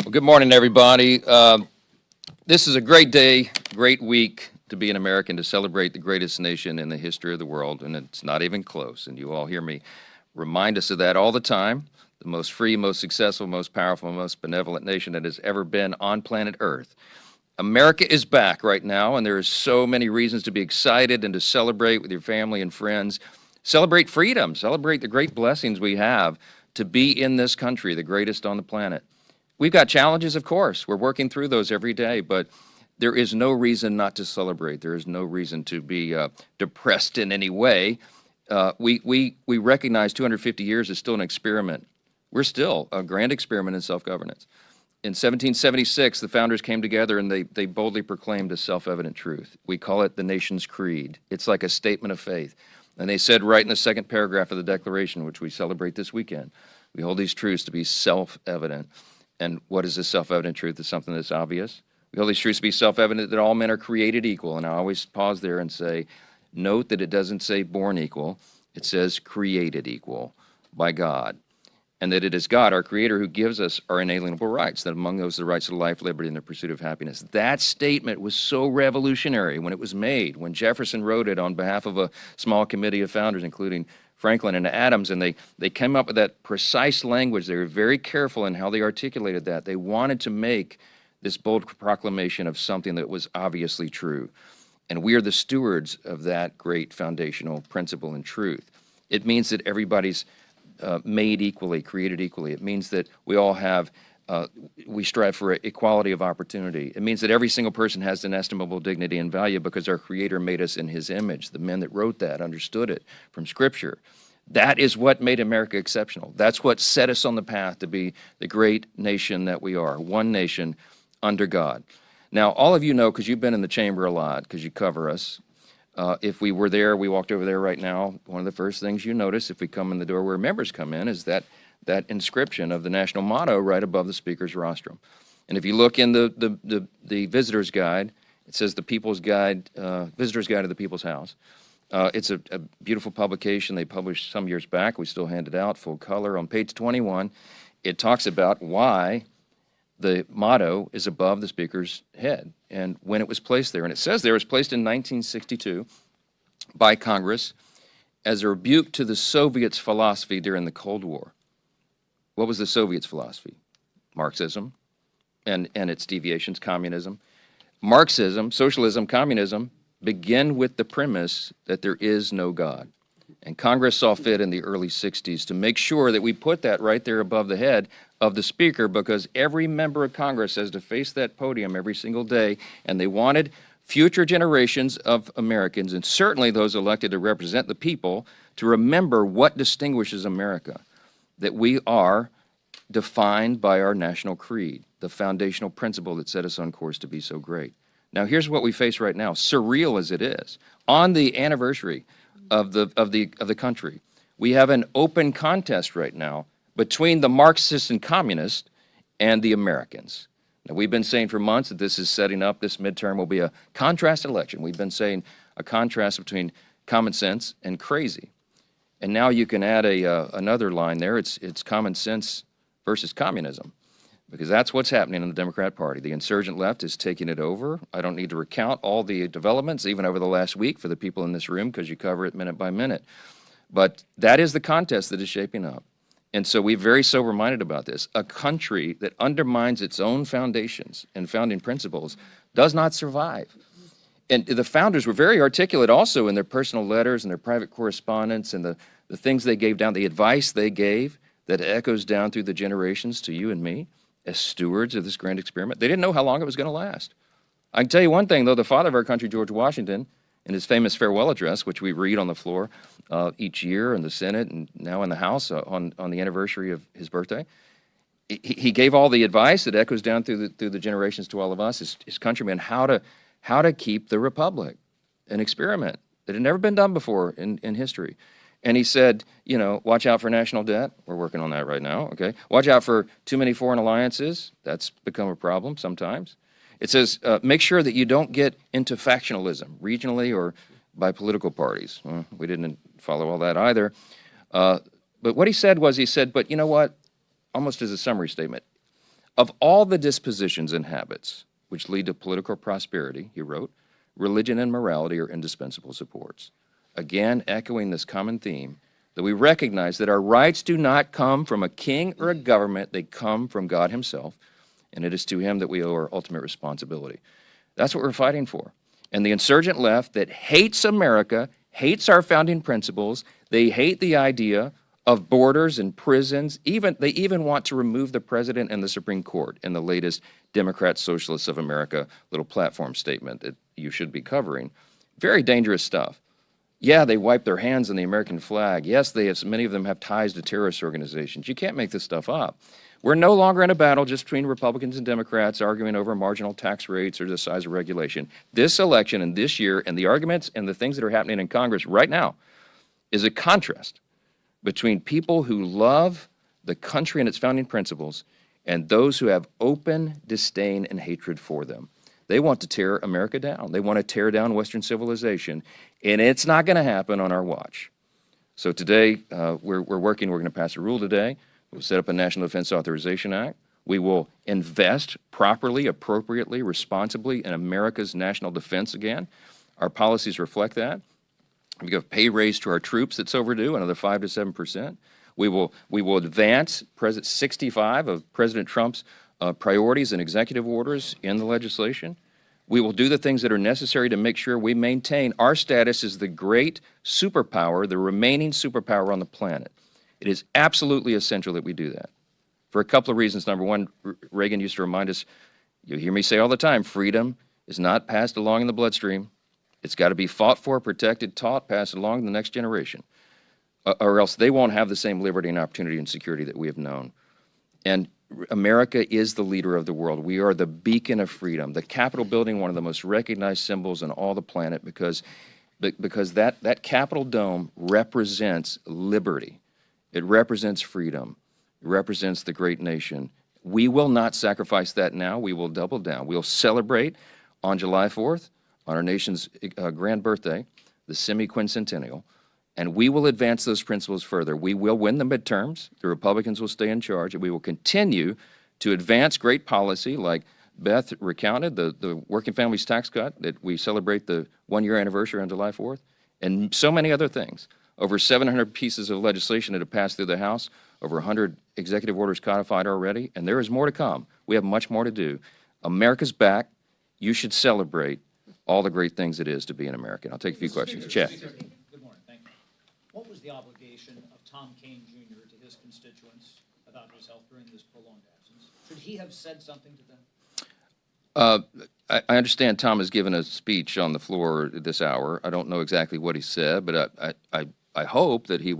Well, good morning, everybody. This is a great day, great week to be an American, to celebrate the greatest nation in the history of the world, and it's not even close. And you all hear me remind us of that all the time. The most free, most successful, most powerful, most benevolent nation that has ever been on planet Earth. America is back right now, and there are so many reasons to be excited and to celebrate with your family and friends. Celebrate freedom, celebrate the great blessings we have to be in this country, the greatest on the planet. We've got challenges, of course. We're working through those every day, but there is no reason not to celebrate. There is no reason to be depressed in any way. We recognize 250 years is still an experiment. We're still a grand experiment in self-governance. In 1776, the founders came together and they boldly proclaimed a self-evident truth. We call it the nation's creed. It's like a statement of faith. And they said right in the second paragraph of the Declaration, which we celebrate this weekend, we hold these truths to be self-evident. And what is this self-evident truth? It's something that's obvious. We hold these truths to be self-evident that all men are created equal. And I always pause there and say, note that it doesn't say born equal. It says created equal by God. And that it is God, our Creator, who gives us our inalienable rights, that among those are the rights of life, liberty, and the pursuit of happiness. That statement was so revolutionary when it was made, when Jefferson wrote it on behalf of a small committee of founders, including Franklin and Adams, and they came up with that precise language. They were very careful in how they articulated that. They wanted to make this bold proclamation of something that was obviously true. And we are the stewards of that great foundational principle and truth. It means that everybody's made equally, created equally. It means that we all have, we strive for equality of opportunity. It means that every single person has inestimable dignity and value because our Creator made us in His image. The men that wrote that understood it from Scripture. That is what made America exceptional. That's what set us on the path to be the great nation that we are, one nation under God. Now, all of you know, because you've been in the chamber a lot, because you cover us, if we were there, we walked over there right now, one of the first things you notice if we come in the door where members come in is that inscription of the national motto right above the speaker's rostrum. And if you look in the visitor's guide, it says the People's Guide, Visitor's Guide to the People's House. It's a beautiful publication they published some years back. We still hand it out full color. On page 21, it talks about why the motto is above the speaker's head and when it was placed there. And it says there it was placed in 1962 by Congress as a rebuke to the Soviets' philosophy during the Cold War. What was the Soviets' philosophy? Marxism and its deviations, communism. Marxism, socialism, communism begin with the premise that there is no God. And Congress saw fit in the early 60s to make sure that we put that right there above the head of the speaker, because every member of Congress has to face that podium every single day, and they wanted future generations of Americans, and certainly those elected to represent the people, to remember what distinguishes America, that we are defined by our national creed, the foundational principle that set us on course to be so great. Now, here's what we face right now, surreal as it is. On the anniversary of the country, we have an open contest right now between the Marxists and communists and the Americans. Now, we've been saying for months that this is setting up, this midterm will be a contrast election. We've been saying a contrast between common sense and crazy. And now you can add another line there. It's common sense versus communism, because that's what's happening in the Democrat Party. The insurgent left is taking it over. I don't need to recount all the developments, even over the last week, for the people in this room, because you cover it minute by minute. But that is the contest that is shaping up. And so we're very sober-minded about this. A country that undermines its own foundations and founding principles does not survive. And the founders were very articulate also in their personal letters and their private correspondence and the things they gave down, the advice they gave that echoes down through the generations to you and me as stewards of this grand experiment. They didn't know how long it was going to last. I can tell you one thing, though, the father of our country, George Washington, in his famous farewell address, which we read on the floor each year in the Senate and now in the House on the anniversary of his birthday, he gave all the advice that echoes down through the generations to all of us, his countrymen, how to keep the republic, an experiment that had never been done before in history. And he said, you know, watch out for national debt. We're working on that right now, okay? Watch out for too many foreign alliances. That's become a problem sometimes. It says, make sure that you don't get into factionalism, regionally or by political parties. Well, we didn't follow all that either. But what he said was, he said, but you know what? Almost as a summary statement, Of all the dispositions and habits which lead to political prosperity, he wrote, religion and morality are indispensable supports. Again, echoing this common theme, that we recognize that our rights do not come from a king or a government, they come from God himself, and it is to him that we owe our ultimate responsibility. That's what we're fighting for. And the insurgent left that hates America, hates our founding principles, they hate the idea of borders and prisons, they even want to remove the president and the Supreme Court in the latest Democrat Socialists of America little platform statement that you should be covering. Very dangerous stuff. Yeah, they wipe their hands on the American flag. Yes, many of them have ties to terrorist organizations. You can't make this stuff up. We're no longer in a battle just between Republicans and Democrats arguing over marginal tax rates or the size of regulation. This election and this year and the arguments and the things that are happening in Congress right now is a contrast between people who love the country and its founding principles and those who have open disdain and hatred for them. They want to tear America down. They want to tear down Western civilization, and it's not going to happen on our watch. So today, we're working. We're going to pass a rule today. We'll set up a National Defense Authorization Act. We will invest properly, appropriately, responsibly in America's national defense again. Our policies reflect that. We give a pay raise to our troops that's overdue, another 5 to 7%. We will advance 65 of President Trump's priorities and executive orders in the legislation. We will do the things that are necessary to make sure we maintain our status as the great superpower, the remaining superpower on the planet. It is absolutely essential that we do that for a couple of reasons. Number one, Reagan used to remind us, you hear me say all the time, freedom is not passed along in the bloodstream. It's got to be fought for, protected, taught, passed along to the next generation, or else they won't have the same liberty and opportunity and security that we have known. And America is the leader of the world. We are the beacon of freedom. The Capitol building, one of the most recognized symbols on all the planet, because that Capitol dome represents liberty. It represents freedom. It represents the great nation. We will not sacrifice that now. We will double down. We'll celebrate on July 4th, on our nation's grand birthday, the semi-quincentennial, and we will advance those principles further. We will win the midterms. The Republicans will stay in charge, and we will continue to advance great policy like Beth recounted, the Working Families Tax Cut that we celebrate the one-year anniversary on July 4th, and so many other things. Over 700 pieces of legislation that have passed through the House, over 100 executive orders codified already, and there is more to come. We have much more to do. America's back. You should celebrate all the great things it is to be an American. I'll take a few questions. Chet. Good morning. Thank you. What was the obligation of Tom Kean Jr. to his constituents about his health during this prolonged absence? Should he have said something to them? I understand Tom has given a speech on the floor this hour. I don't know exactly what he said, but I hope that he